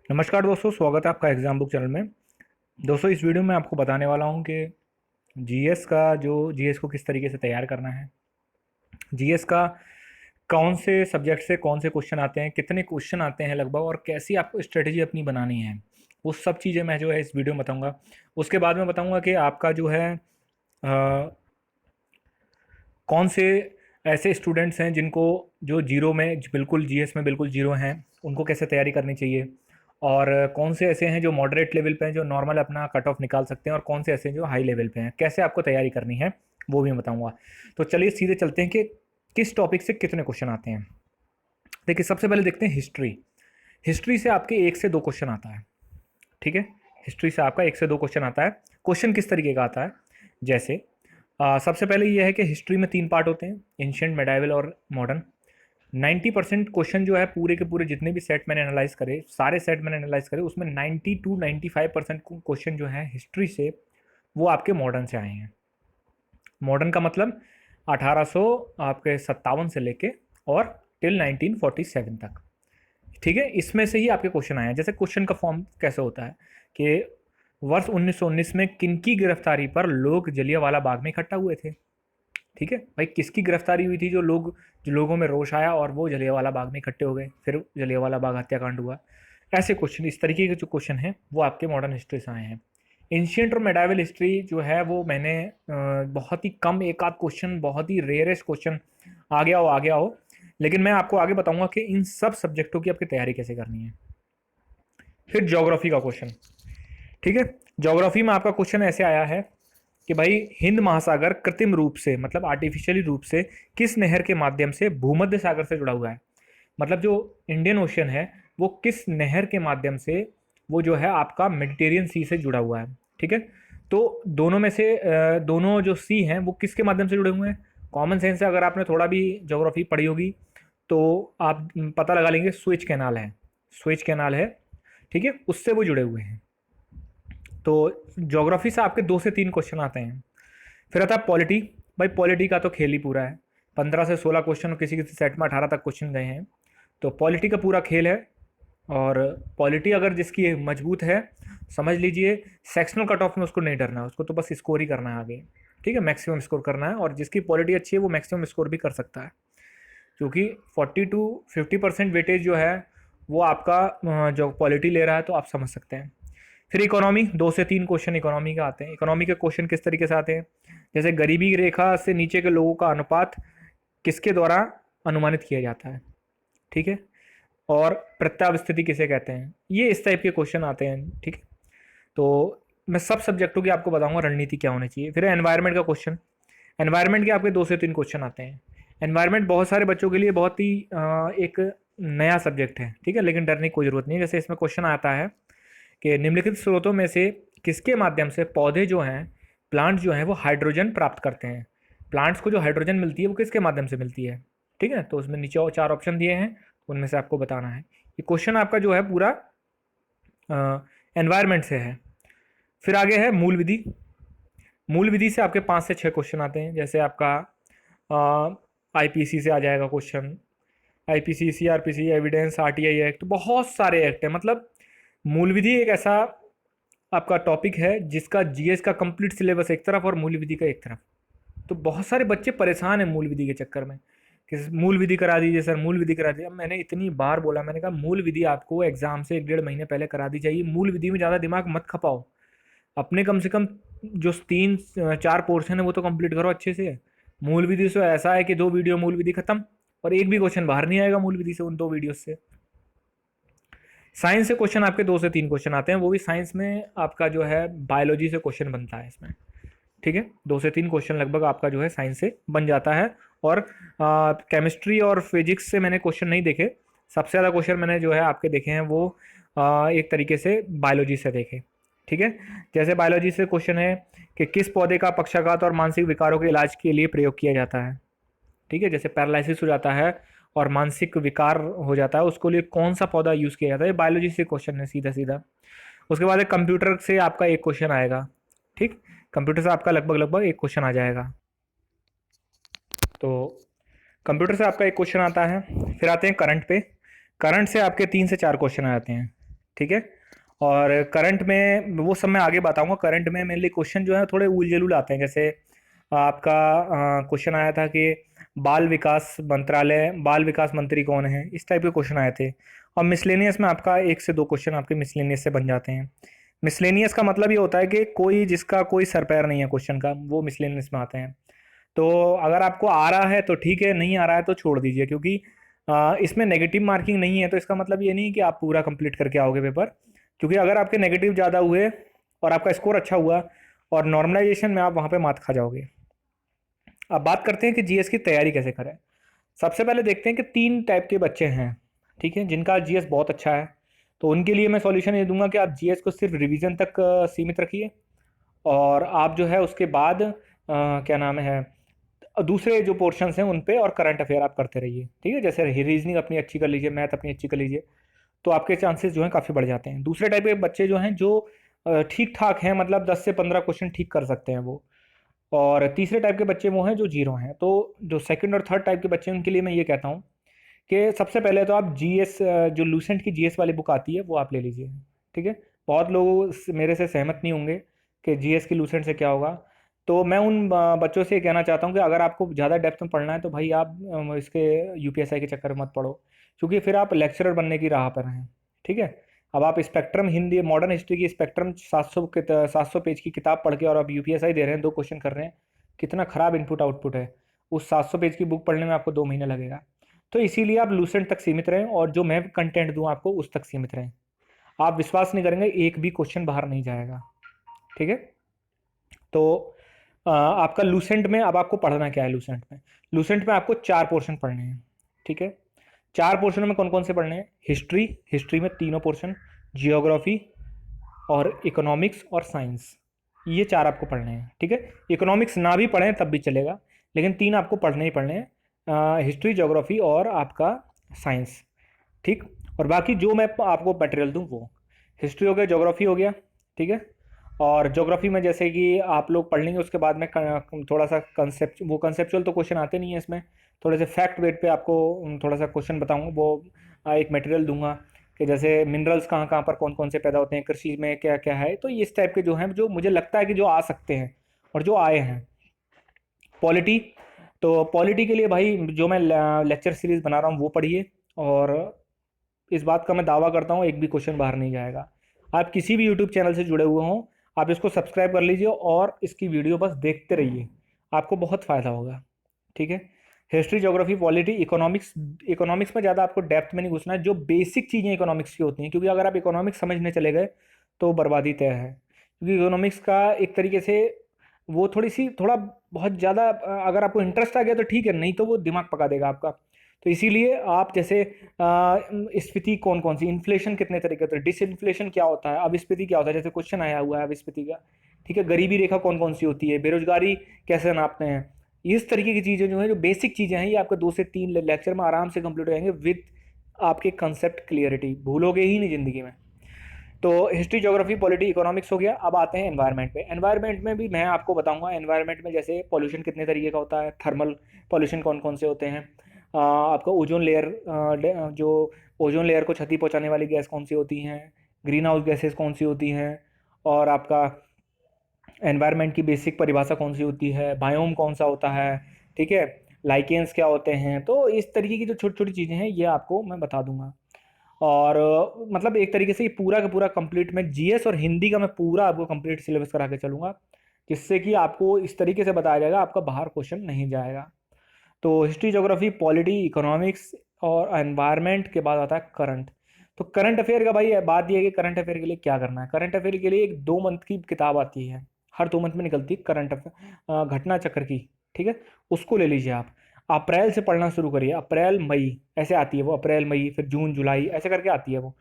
नमस्कार दोस्तों, स्वागत है आपका एग्जाम बुक चैनल में। दोस्तों, इस वीडियो में आपको बताने वाला हूं कि जीएस को किस तरीके से तैयार करना है। जीएस का कौन से सब्जेक्ट से कौन से क्वेश्चन आते हैं, कितने क्वेश्चन आते हैं लगभग, और कैसी आपको स्ट्रेटजी अपनी बनानी है, वो सब चीज़ें मैं जो है इस वीडियो में बताऊंगा। उसके बाद में बताऊंगा कि आपका जो है कौन से ऐसे स्टूडेंट्स हैं जिनको जो जीरो में बिल्कुल जीएस में बिल्कुल जीरो हैं, उनको कैसे तैयारी करनी चाहिए, और कौन से ऐसे हैं जो मॉडरेट लेवल पे हैं, जो नॉर्मल अपना कट ऑफ निकाल सकते हैं, और कौन से ऐसे हैं जो हाई लेवल पे हैं, कैसे आपको तैयारी करनी है वो भी मैं बताऊंगा। तो चलिए सीधे चलते हैं कि किस टॉपिक से कितने क्वेश्चन आते हैं। देखिए, सबसे पहले देखते हैं हिस्ट्री। हिस्ट्री से आपके 1 से 2 क्वेश्चन आता है। ठीक है, हिस्ट्री से आपका 1 से 2 क्वेश्चन आता है। क्वेश्चन किस तरीके का आता है, जैसे सबसे पहले ये है कि हिस्ट्री में 3 पार्ट होते हैं, एंशियंट, मेडाइवल और मॉडर्न। 90% क्वेश्चन जो है पूरे के पूरे जितने भी सेट मैंने एनालाइज करे, सारे सेट मैंने एनालाइज करे, उसमें 90 to 95% क्वेश्चन जो है हिस्ट्री से वो आपके मॉडर्न से आए हैं। मॉडर्न का मतलब 1800 आपके 57 से लेके और टिल 1947 तक। ठीक है, इसमें से ही आपके क्वेश्चन आए हैं। जैसे क्वेश्चन का फॉर्म कैसे होता है कि वर्ष 1919 में किनकी गिरफ्तारी पर लोग जलियांवाला बाग में इकट्ठा हुए थे। ठीक है भाई, किसकी गिरफ्तारी हुई थी, जो लोगों में रोष आया और वो जलियांवाला बाग में इकट्ठे हो गए, फिर जलियांवाला बाग हत्याकांड हुआ। ऐसे क्वेश्चन, इस तरीके के जो क्वेश्चन हैं वो आपके मॉडर्न हिस्ट्री से आए हैं। एंशियंट और मेडाइवल हिस्ट्री जो है वो मैंने बहुत ही कम, एक आध क्वेश्चन, बहुत ही रेयरेस्ट क्वेश्चन आ गया हो, लेकिन मैं आपको आगे बताऊंगा कि इन सब सब्जेक्टों की आपकी तैयारी कैसे करनी है। फिर ज्योग्राफी का क्वेश्चन। ठीक है, ज्योग्राफी में आपका क्वेश्चन ऐसे आया है कि भाई हिंद महासागर कृत्रिम रूप से, मतलब आर्टिफिशियली रूप से, किस नहर के माध्यम से भूमध्य सागर से जुड़ा हुआ है। मतलब जो इंडियन ओशन है वो किस नहर के माध्यम से वो जो है आपका मेडिटेरियन सी से जुड़ा हुआ है। ठीक है, तो दोनों में से दोनों जो सी हैं वो किसके माध्यम से जुड़े हुए हैं। कॉमन सेंस से अगर आपने थोड़ा भी ज्योग्राफी पढ़ी होगी तो आप पता लगा लेंगे, स्विच कैनाल है, स्विच कैनाल है। ठीक है, उससे वो जुड़े हुए हैं। तो ज्योग्राफी से आपके 2 से 3 क्वेश्चन आते हैं। फिर आता है पॉलिटी। भाई पॉलिटी का तो खेल ही पूरा है, 15 से 16 क्वेश्चन, और किसी किसी सेट में 18 तक क्वेश्चन गए हैं। तो पॉलिटी का पूरा खेल है। और पॉलिटी अगर जिसकी मजबूत है, समझ लीजिए सेक्शनल कट ऑफ में उसको नहीं डरना है, उसको तो बस स्कोर ही करना है आगे। ठीक है, मैक्सिमम स्कोर करना है, और जिसकी पॉलिटी अच्छी है वो मैक्सिमम स्कोर भी कर सकता है, क्योंकि 40 to 50% वेटेज जो है वो आपका जो पॉलिटी ले रहा है, तो आप समझ सकते हैं। फिर इकोनॉमी, 2 से 3 क्वेश्चन इकोनॉमी का आते हैं। इकोनॉमी के क्वेश्चन किस तरीके से आते हैं, जैसे गरीबी रेखा से नीचे के लोगों का अनुपात किसके द्वारा अनुमानित किया जाता है। ठीक है, और प्रत्यावस्थिति किसे कहते हैं, ये इस टाइप के क्वेश्चन आते हैं। ठीक है, तो मैं सब सब्जेक्टों की आपको बताऊंगा रणनीति क्या होनी चाहिए। फिर एनवायरनमेंट का क्वेश्चन। एनवायरनमेंट के आपके 2 से 3 क्वेश्चन आते हैं। एनवायरनमेंट बहुत सारे बच्चों के लिए बहुत ही एक नया सब्जेक्ट है। ठीक है, लेकिन डरने की कोई ज़रूरत नहीं है। जैसे इसमें क्वेश्चन आता है कि निम्नलिखित स्रोतों में से किसके माध्यम से पौधे जो हैं, प्लांट जो हैं, वो हाइड्रोजन प्राप्त करते हैं। प्लांट्स को जो हाइड्रोजन मिलती है वो किसके माध्यम से मिलती है। ठीक है, तो उसमें नीचे और 4 ऑप्शन दिए हैं, उनमें से आपको बताना है। ये क्वेश्चन आपका जो है पूरा एनवायरनमेंट से है। फिर आगे है मूल विधि। मूल विधि से आपके 5 से 6 क्वेश्चन आते हैं। जैसे आपका आईपीसी से आ जाएगा question, IPC, CrPC, evidence, RTI act, बहुत सारे एक्ट हैं। मतलब मूल विधि एक ऐसा आपका टॉपिक है जिसका जीएस का कंप्लीट सिलेबस एक तरफ और मूल विधि का एक तरफ। तो बहुत सारे बच्चे परेशान हैं मूल विधि के चक्कर में कि मूल विधि करा दीजिए सर, मूल विधि करा दीजिए। अब मैंने इतनी बार बोला, मैंने कहा मूल विधि आपको एग्जाम से 1 1.5 महीने पहले करा दी जाइए। मूल विधि में ज़्यादा दिमाग मत खपाओ, अपने कम से कम जो 3 4 पोर्शन है वो तो कंप्लीट करो अच्छे से। मूल विधि से ऐसा है कि 2 वीडियो मूल विधि खत्म, और एक भी क्वेश्चन बाहर नहीं आएगा मूल विधि से उन 2 वीडियो से। साइंस से क्वेश्चन आपके 2 से 3 क्वेश्चन आते हैं, वो भी साइंस में आपका जो है बायोलॉजी से क्वेश्चन बनता है इसमें। ठीक है, 2 से 3 क्वेश्चन लगभग आपका जो है साइंस से बन जाता है। और केमिस्ट्री और फिजिक्स से मैंने क्वेश्चन नहीं देखे। सबसे ज़्यादा क्वेश्चन मैंने जो है आपके देखे हैं वो एक तरीके से बायोलॉजी से देखे। ठीक है, जैसे बायोलॉजी से क्वेश्चन है कि किस पौधे का पक्षाघात और मानसिक विकारों के इलाज के लिए प्रयोग किया जाता है। ठीक है, जैसे पैरालिसिस हो जाता है और मानसिक विकार हो जाता है, उसको लिए कौन सा पौधा यूज़ किया जाता है। बायोलॉजी से क्वेश्चन है सीधा सीधा। उसके बाद एक कंप्यूटर से आपका एक क्वेश्चन आएगा। ठीक, कंप्यूटर से आपका लगभग लगभग एक क्वेश्चन आ जाएगा। तो कंप्यूटर से आपका एक क्वेश्चन आता है। फिर आते हैं करंट पे। करंट से आपके 3 से 4 क्वेश्चन आ जाते हैं। ठीक है। और करंट में वो सब मैं आगे बताऊंगा। करंट में मेनली क्वेश्चन जो है थोड़े उल जलूल आते हैं, जैसे आपका क्वेश्चन आया था कि बाल विकास मंत्री कौन है, इस टाइप के क्वेश्चन आए थे। और मिसलेनियस में आपका एक से दो क्वेश्चन आपके मिसलेनियस से बन जाते हैं। मिसलेनियस का मतलब ये होता है कि कोई जिसका कोई सर पैर नहीं है क्वेश्चन का, वो मिसलेनियस में आते हैं। तो अगर आपको आ रहा है तो ठीक है, नहीं आ रहा है तो छोड़ दीजिए, क्योंकि इसमें नेगेटिव मार्किंग नहीं है, तो इसका मतलब ये नहीं कि आप पूरा कंप्लीट करके आओगे पेपर। क्योंकि अगर आपके नेगेटिव ज़्यादा हुए और आपका स्कोर अच्छा हुआ और नॉर्मलाइजेशन में आप वहाँ पे मात खा जाओगे। अब बात करते हैं कि जीएस की तैयारी कैसे करें। सबसे पहले देखते हैं कि 3 टाइप के बच्चे हैं, ठीक है, जिनका जीएस बहुत अच्छा है। तो उनके लिए मैं सॉल्यूशन ये दूंगा कि आप जीएस को सिर्फ रिवीजन तक सीमित रखिए, और आप जो है उसके बाद क्या नाम है, दूसरे जो पोर्शंस हैं उन पे और करंट अफेयर आप करते रहिए, ठीक है। जैसे रीजनिंग अपनी अच्छी कर लीजिए, मैथ अपनी अच्छी कर लीजिए, तो आपके चांसेस जो हैं काफ़ी बढ़ जाते हैं। दूसरे टाइप के बच्चे जो हैं जो ठीक ठाक हैं, मतलब 10 से 15 क्वेश्चन ठीक कर सकते हैं वो। और तीसरे टाइप के बच्चे वो हैं जो जीरो हैं। तो जो सेकंड और थर्ड टाइप के बच्चे हैं उनके लिए मैं ये कहता हूँ कि सबसे पहले तो आप जीएस, जो लूसेंट की जीएस वाली बुक आती है वो आप ले लीजिए, ठीक है। बहुत लोग मेरे से सहमत नहीं होंगे कि जीएस की लूसेंट से क्या होगा। तो मैं उन बच्चों से कहना चाहता हूँ कि अगर आपको ज़्यादा डेप्थ में पढ़ना है तो भाई आप इसके यूपीएसआई के चक्कर में मत पढ़ो, क्योंकि फिर आप लेक्चरर बनने की राह पर हैं, ठीक है। अब आप स्पेक्ट्रम हिंदी मॉडर्न हिस्ट्री की स्पेक्ट्रम 700 पेज की किताब पढ़ के और आप यूपीएसआई दे रहे हैं, 2 क्वेश्चन कर रहे हैं, कितना खराब इनपुट आउटपुट है। उस 700 पेज की बुक पढ़ने में आपको 2 महीने लगेगा। तो इसीलिए आप लूसेंट तक सीमित रहें, और जो मैं कंटेंट दूं आपको उस तक सीमित रहें। आप विश्वास नहीं करेंगे, एक भी क्वेश्चन बाहर नहीं जाएगा, ठीक है। तो आपका लूसेंट में अब आपको पढ़ना क्या है। लूसेंट में आपको 4 पोर्शन पढ़ने हैं, ठीक है। 4 पोर्शन में कौन कौन से पढ़ने हैं। हिस्ट्री में तीनों पोर्शन, जियोग्राफी और इकोनॉमिक्स और साइंस, ये 4 आपको पढ़ने हैं, ठीक है। इकोनॉमिक्स ना भी पढ़ें तब भी चलेगा, लेकिन 3 आपको पढ़ने ही पढ़ने हैं, हिस्ट्री, ज्योग्राफी और आपका साइंस, ठीक। और बाकी जो मैं आपको मटेरियल दूँ वो हिस्ट्री हो गया, ज्योग्राफी हो गया, ठीक है। और ज्योग्राफी में जैसे कि आप लोग पढ़ लेंगे, उसके बाद में थोड़ा सा कंसेप्चुअल तो क्वेश्चन आते नहीं है इसमें, थोड़े से फैक्ट बेट पे आपको थोड़ा सा क्वेश्चन बताऊंगा। वो एक मटेरियल दूंगा कि जैसे मिनरल्स कहाँ कहाँ पर कौन कौन से पैदा होते हैं, कृषि में क्या क्या है। तो इस टाइप के जो हैं, जो मुझे लगता है कि जो आ सकते हैं और जो आए हैं। पॉलिटी, तो पॉलिटी के लिए भाई जो मैं लेक्चर सीरीज बना रहा हूँ वो पढ़िए, और इस बात का मैं दावा करता हूँ एक भी क्वेश्चन बाहर नहीं जाएगा। आप किसी भी यूट्यूब चैनल से जुड़े हुए हों, आप इसको सब्सक्राइब कर लीजिए और इसकी वीडियो बस देखते रहिए, आपको बहुत फ़ायदा होगा, ठीक है। History, geography, polity, economics. Economics में ज़्यादा आपको डेप्थ में नहीं घुसना है, जो बेसिक चीज़ें इकोनॉमिक्स की होती हैं, क्योंकि अगर आप इकोनॉमिक्स समझने चले गए तो बर्बादी तय है। क्योंकि इकोनॉमिक्स का एक तरीके से वो थोड़ा बहुत ज़्यादा, अगर आपको इंटरेस्ट आ गया तो ठीक है, नहीं तो वो दिमाग पका देगा आपका। तो इसीलिए आप जैसे स्फीति कौन कौन सी, इन्फ्लेशन कितने तरीके होते हैं, डिसइन्फ्लेशन क्या होता है, अविस्फीति क्या होता है, जैसे क्वेश्चन आया हुआ है अविस्फीति का, ठीक है। गरीबी रेखा कौन कौन सी होती है, बेरोजगारी कैसे नापते हैं। इस तरीके की चीज़ें जो है, जो बेसिक चीज़ें हैं, ये आपको 2 से 3 लेक्चर में आराम से कंप्लीट हो जाएंगे विद आपके कंसेप्ट क्लियरिटी, भूलोगे ही नहीं ज़िंदगी में। तो हिस्ट्री, ज्योग्राफी, पॉलिटी, इकोनॉमिक्स हो गया। अब आते हैं एनवायरनमेंट पे। एनवायरनमेंट में भी मैं आपको बताऊंगा एनवायरनमेंट में जैसे पॉल्यूशन कितने तरीके का होता है, थर्मल पॉल्यूशन कौन कौन से होते हैं, आपका ओजोन लेयर, जो ओजोन लेयर को क्षति पहुंचाने वाली गैस कौन सी होती हैं, ग्रीन हाउस गैसेस कौन सी होती हैं, और आपका एनवायरनमेंट की बेसिक परिभाषा कौन सी होती है, बायोम कौन सा होता है, ठीक है, लाइकेंस क्या होते हैं। तो इस तरीके की जो छोटी छोटी चीज़ें हैं ये आपको मैं बता दूंगा। और मतलब एक तरीके से ये पूरा का पूरा कंप्लीट, मैं जीएस और हिंदी का मैं पूरा आपको कंप्लीट सिलेबस करा के चलूंगा, जिससे कि आपको इस तरीके से बताया जाएगा, आपका बाहर क्वेश्चन नहीं जाएगा। तो हिस्ट्री, ज्योग्राफी, पॉलिटी, इकोनॉमिक्स और एनवायरनमेंट के बाद आता है करंट। तो करंट अफेयर का भाई बात यह है कि करंट अफेयर के लिए क्या करना है। करंट अफेयर के लिए एक 2 मंथ की किताब आती है, हर 2 मंथ में निकलती है, करंट अफेयर घटना चक्र की, ठीक है। उसको ले लीजिए आप। अप्रैल से पढ़ना शुरू करिए, अप्रैल मई ऐसे आती है वो, अप्रैल मई फिर जून जुलाई ऐसे करके आती है वो।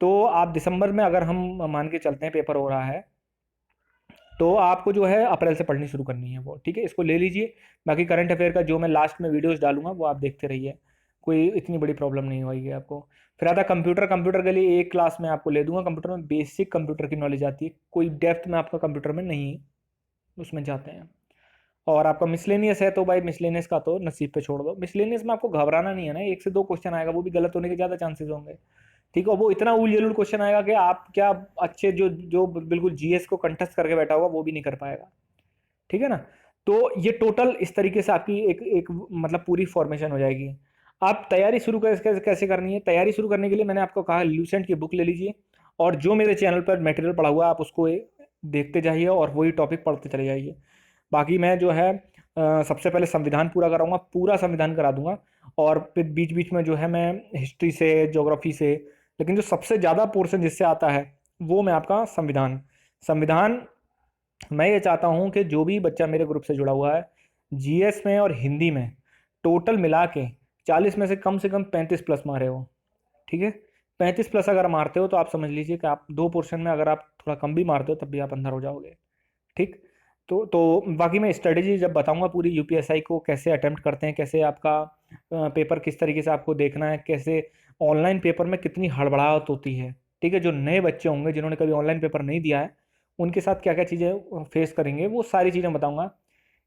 तो आप दिसंबर में अगर हम मान के चलते हैं पेपर हो रहा है, तो आपको जो है अप्रैल से पढ़नी शुरू करनी है वो, ठीक है। इसको ले लीजिए। बाकी करंट अफेयर का जो मैं लास्ट में वीडियोस डालूंगा वो आप देखते रहिए, कोई इतनी बड़ी प्रॉब्लम नहीं होगी आपको। फिर आता कंप्यूटर। कंप्यूटर के लिए एक क्लास में आपको ले दूंगा। कंप्यूटर में बेसिक कंप्यूटर की नॉलेज आती है, कोई डेप्थ में आपका कंप्यूटर में नहीं उसमें जाते हैं। और आपका मिसलेनियस है तो भाई मिसलेनियस का तो नसीब पे छोड़ दो। मिसलेनियस में आपको घबराना नहीं है ना, 1 से 2 क्वेश्चन आएगा, वो भी गलत होने के ज़्यादा चांसेस होंगे। ठीक है, वो इतना उल जलूल क्वेश्चन आएगा कि आप क्या अच्छे जो जो बिल्कुल जीएस को कंठस्थ करके बैठा होगा वो भी नहीं कर पाएगा। ठीक है ना। तो ये टोटल इस तरीके से आपकी एक एक मतलब पूरी फॉर्मेशन हो जाएगी। आप तैयारी शुरू कैसे करनी है, तैयारी शुरू करने के लिए मैंने आपको कहा ल्यूसेंट की बुक ले लीजिए, और जो मेरे चैनल पर मटेरियल पड़ा हुआ है आप उसको देखते जाइए और वही टॉपिक पढ़ते चले जाइए। बाकी मैं जो है सबसे पहले संविधान पूरा कराऊंगा, पूरा संविधान करा दूंगा, और फिर बीच बीच में जो है मैं हिस्ट्री से, ज्योग्राफी से, लेकिन जो सबसे ज़्यादा पोर्शन जिससे आता है वो मैं आपका संविधान। संविधान मैं ये चाहता हूँ कि जो भी बच्चा मेरे ग्रुप से जुड़ा हुआ है जीएस में और हिंदी में टोटल मिला के 40 में से कम 35 प्लस मारे हो। ठीक है, 35 प्लस अगर मारते हो तो आप समझ लीजिए कि आप 2 पोर्शन में अगर आप थोड़ा कम भी मारते हो तब भी आप अंदर हो जाओगे। ठीक। तो बाकी मैं स्ट्रेटेजी जब बताऊंगा पूरी यूपीएसआई को कैसे अटेम्प्ट करते हैं, कैसे आपका पेपर किस तरीके से आपको देखना है, कैसे ऑनलाइन पेपर में कितनी हड़बड़ाहट होती है। ठीक है, जो नए बच्चे होंगे जिन्होंने कभी ऑनलाइन पेपर नहीं दिया है उनके साथ क्या क्या चीज़ें फेस करेंगे वो सारी चीज़ें बताऊंगा।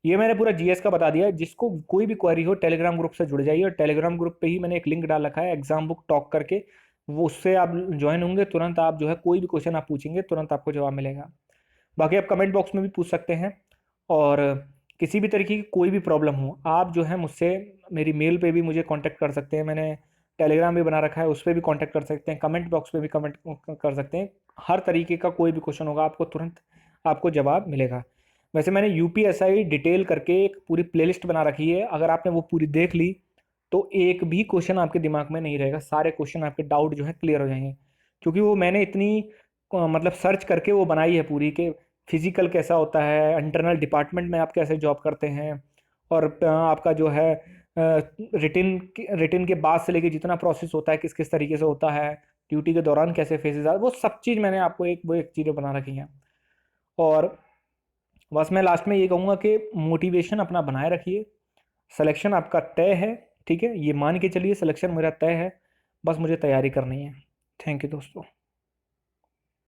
ये मैंने पूरा जीएस का बता दिया है। जिसको कोई भी क्वेरी हो टेलीग्राम ग्रुप से जुड़ जाइए, और टेलीग्राम ग्रुप पे ही मैंने एक लिंक डाल रखा है एग्जाम बुक टॉक करके, वो उससे आप ज्वाइन होंगे तुरंत आप जो है कोई भी क्वेश्चन आप पूछेंगे तुरंत आपको जवाब मिलेगा। बाकी आप कमेंट बॉक्स में भी पूछ सकते हैं, और किसी भी तरीके की कोई भी प्रॉब्लम हो आप जो है मुझसे मेरी मेल पे भी मुझे कांटेक्ट कर सकते हैं, मैंने टेलीग्राम भी बना रखा है उस पर भी कांटेक्ट कर सकते हैं, कमेंट बॉक्स पे भी कमेंट कर सकते हैं। हर तरीके का कोई भी क्वेश्चन होगा आपको तुरंत आपको जवाब मिलेगा। वैसे मैंने यूपीएसआई डिटेल करके एक पूरी प्लेलिस्ट बना रखी है, अगर आपने वो पूरी देख ली तो एक भी क्वेश्चन आपके दिमाग में नहीं रहेगा, सारे क्वेश्चन आपके डाउट जो है क्लियर हो जाएंगे। क्योंकि वो मैंने इतनी मतलब सर्च करके वो बनाई है पूरी के फिजिकल कैसा होता है, इंटरनल डिपार्टमेंट में आप कैसे जॉब करते हैं, और आपका जो है रिटिन के बाद से लेके जितना प्रोसेस होता है किस किस तरीके से होता है, ड्यूटी के दौरान कैसे फेजेस वो सब चीज़ मैंने आपको एक चीज़ें बना रखी हैं। और बस मैं लास्ट में ये कहूँगा कि मोटिवेशन अपना बनाए रखिए, सिलेक्शन आपका तय है। ठीक है, ये मान के चलिए सिलेक्शन मेरा तय है, बस मुझे तैयारी करनी है। थैंक यू दोस्तों।